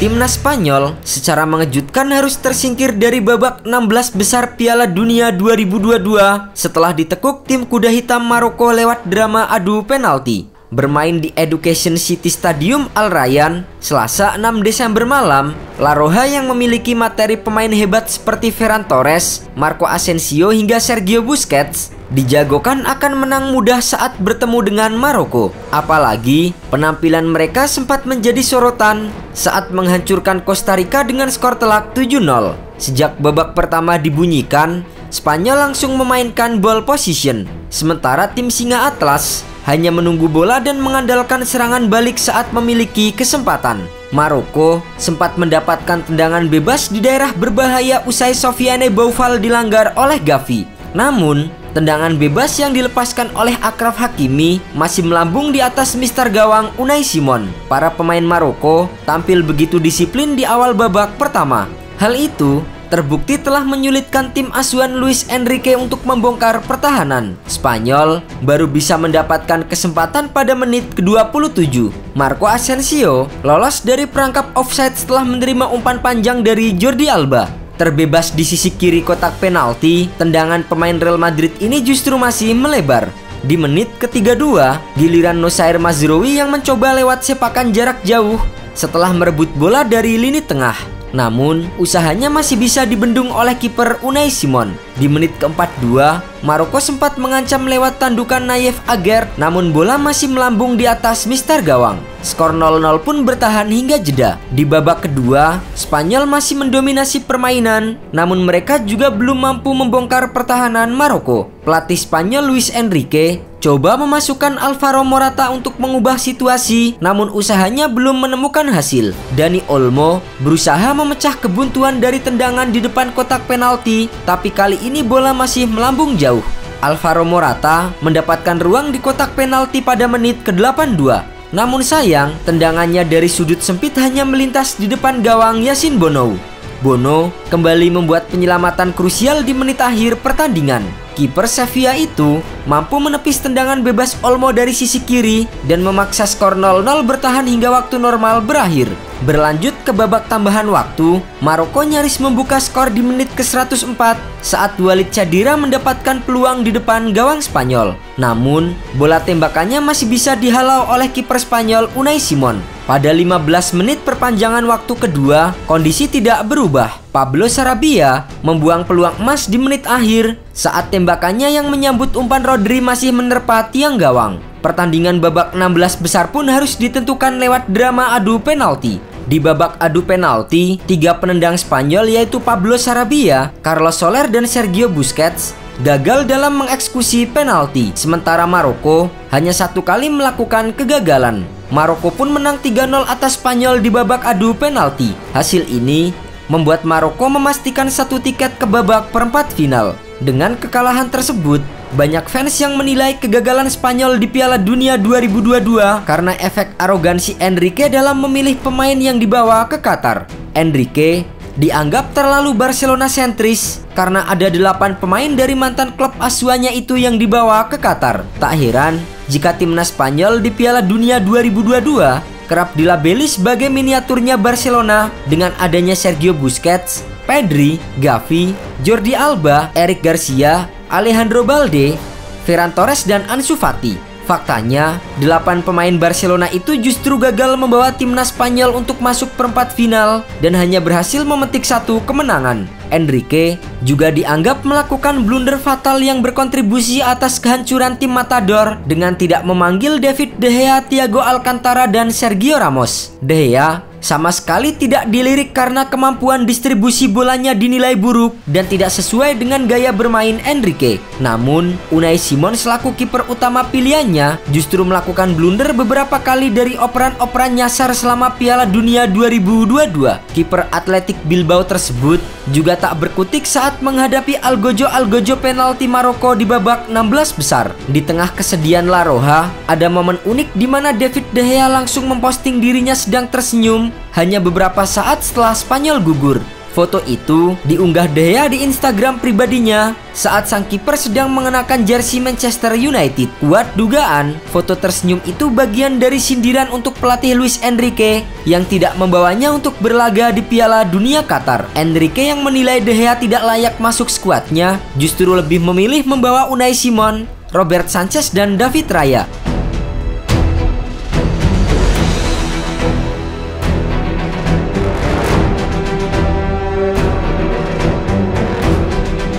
Timnas Spanyol secara mengejutkan harus tersingkir dari babak 16 besar Piala Dunia 2022 setelah ditekuk tim kuda hitam Maroko lewat drama adu penalti. Bermain di Education City Stadium Al Rayyan, Selasa 6 Desember malam, La Roja yang memiliki materi pemain hebat seperti Ferran Torres, Marco Asensio hingga Sergio Busquets dijagokan akan menang mudah saat bertemu dengan Maroko. Apalagi penampilan mereka sempat menjadi sorotan saat menghancurkan Costa Rica dengan skor telak 7-0. Sejak babak pertama dibunyikan, Spanyol langsung memainkan ball position, sementara tim Singa Atlas hanya menunggu bola dan mengandalkan serangan balik saat memiliki kesempatan. Maroko sempat mendapatkan tendangan bebas di daerah berbahaya usai Sofiane Boufal dilanggar oleh Gavi. Namun, tendangan bebas yang dilepaskan oleh Achraf Hakimi masih melambung di atas mister gawang Unai Simon. Para pemain Maroko tampil begitu disiplin di awal babak pertama. Hal itu terbukti telah menyulitkan tim asuhan Luis Enrique untuk membongkar pertahanan. Spanyol baru bisa mendapatkan kesempatan pada menit ke-27. Marco Asensio lolos dari perangkap offside setelah menerima umpan panjang dari Jordi Alba. Terbebas di sisi kiri kotak penalti, tendangan pemain Real Madrid ini justru masih melebar. Di menit ke-32, giliran Nosair Mazraoui yang mencoba lewat sepakan jarak jauh setelah merebut bola dari lini tengah. Namun, usahanya masih bisa dibendung oleh kiper Unai Simon. Di menit ke-42, Maroko sempat mengancam lewat tandukan Nayef Aguerd, namun bola masih melambung di atas mister gawang. Skor 0-0 pun bertahan hingga jeda. Di babak kedua, Spanyol masih mendominasi permainan, namun mereka juga belum mampu membongkar pertahanan Maroko. Pelatih Spanyol Luis Enrique coba memasukkan Alvaro Morata untuk mengubah situasi, namun usahanya belum menemukan hasil. Dani Olmo berusaha memecah kebuntuan dari tendangan di depan kotak penalti, tapi kali ini bola masih melambung jauh. Alvaro Morata mendapatkan ruang di kotak penalti pada menit ke-82. Namun sayang, tendangannya dari sudut sempit hanya melintas di depan gawang Yassine Bono. Bono kembali membuat penyelamatan krusial di menit akhir pertandingan. Kiper Sevilla itu mampu menepis tendangan bebas Olmo dari sisi kiri dan memaksa skor 0-0 bertahan hingga waktu normal berakhir. Berlanjut ke babak tambahan waktu, Maroko nyaris membuka skor di menit ke-104 saat Walid Chadira mendapatkan peluang di depan gawang Spanyol. Namun, bola tembakannya masih bisa dihalau oleh kiper Spanyol Unai Simon. Pada 15 menit perpanjangan waktu kedua, kondisi tidak berubah. Pablo Sarabia membuang peluang emas di menit akhir saat tembakannya yang menyambut umpan Rodri masih menerpa tiang gawang. Pertandingan babak 16 besar pun harus ditentukan lewat drama adu penalti. Di babak adu penalti, 3 penendang Spanyol yaitu Pablo Sarabia, Carlos Soler dan Sergio Busquets gagal dalam mengeksekusi penalti. Sementara Maroko hanya 1 kali melakukan kegagalan. Maroko pun menang 3-0 atas Spanyol di babak adu penalti. Hasil ini membuat Maroko memastikan 1 tiket ke babak perempat final. Dengan kekalahan tersebut, banyak fans yang menilai kegagalan Spanyol di Piala Dunia 2022 karena efek arogansi Enrique dalam memilih pemain yang dibawa ke Qatar. Enrique dianggap terlalu Barcelona sentris karena ada 8 pemain dari mantan klub asuhannya itu yang dibawa ke Qatar. Tak heran jika timnas Spanyol di Piala Dunia 2022 kerap dilabeli sebagai miniaturnya Barcelona dengan adanya Sergio Busquets, Pedri, Gavi, Jordi Alba, Eric Garcia, Alejandro Balde, Ferran Torres dan Ansu Fati. Faktanya, 8 pemain Barcelona itu justru gagal membawa timnas Spanyol untuk masuk perempat final dan hanya berhasil memetik 1 kemenangan. Enrique juga dianggap melakukan blunder fatal yang berkontribusi atas kehancuran tim Matador dengan tidak memanggil David De Gea, Thiago Alcantara dan Sergio Ramos. De Gea sama sekali tidak dilirik karena kemampuan distribusi bolanya dinilai buruk dan tidak sesuai dengan gaya bermain Enrique. Namun, Unai Simon selaku kiper utama pilihannya justru melakukan blunder beberapa kali dari operan-operan nyasar selama Piala Dunia 2022. Kiper Athletic Bilbao tersebut juga tak berkutik saat menghadapi algojo penalti Maroko di babak 16 besar. Di tengah kesedihan La Roja, ada momen unik di mana David De Gea langsung memposting dirinya sedang tersenyum hanya beberapa saat setelah Spanyol gugur. Foto itu diunggah De Gea di Instagram pribadinya saat sang kiper sedang mengenakan jersey Manchester United. Kuat dugaan, foto tersenyum itu bagian dari sindiran untuk pelatih Luis Enrique yang tidak membawanya untuk berlaga di Piala Dunia Qatar. Enrique yang menilai De Gea tidak layak masuk skuadnya justru lebih memilih membawa Unai Simon, Robert Sanchez, dan David Raya.